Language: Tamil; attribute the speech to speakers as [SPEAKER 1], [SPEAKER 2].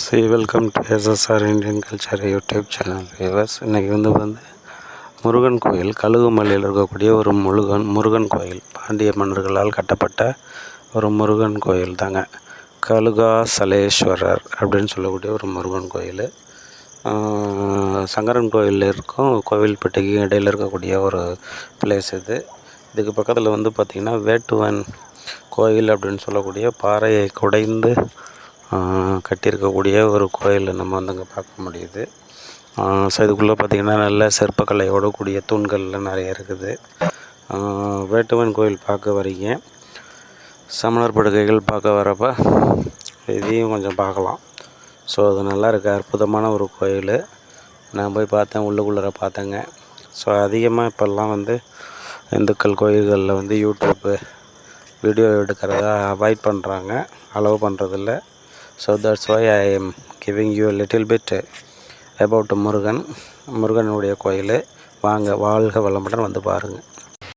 [SPEAKER 1] Welcome to SSR Indian culture YouTube channel viewers. இன்றைக்கி வந்து முருகன் கோயில் கழுகுமலையில் இருக்கக்கூடிய ஒரு முருகன் கோயில், பாண்டிய மன்னர்களால் கட்டப்பட்ட ஒரு முருகன் கோயில் தாங்க. கழுகாசலேஸ்வரர் அப்படின்னு சொல்லக்கூடிய ஒரு முருகன் கோயில். சங்கரன் கோயில் இருக்கும், கோவில்பட்டிக்கு இடையில் இருக்கக்கூடிய ஒரு பிளேஸ் இது. இதுக்கு பக்கத்தில் வந்து பார்த்திங்கன்னா வேட்டுவன் கோயில் அப்படின்னு சொல்லக்கூடிய பாறையை குடைந்து கட்டியிருக்கக்கூடிய ஒரு கோயில் நம்ம வந்து அங்கே பார்க்க முடியுது. ஸோ இதுக்குள்ளே பார்த்திங்கன்னா நல்ல சிற்பக்கலையோட கூடிய தூண்கள்லாம் நிறைய இருக்குது. வேட்டுவன் கோயில் பார்க்க வரீங்க, சமணர் படுகைகள் பார்க்க வரப்போ இதையும் கொஞ்சம் பார்க்கலாம். ஸோ அது நல்லா இருக்குது, அற்புதமான ஒரு கோயில். நான் போய் பார்த்தேன், உள்ளுக்குள்ளே பார்த்தேங்க. ஸோ அதிகமாக இப்போல்லாம் வந்து இந்துக்கள் கோயில்களில் வந்து யூடியூப்பு வீடியோ எடுக்கிறத அவாய்ட் பண்ணுறாங்க, அலோவ் பண்ணுறதில்ல. So that's why I am giving you a little bit about முருகனுடைய கோயில். வாங்க, வாழ்க வளமுடன் வந்து பாருங்கள்.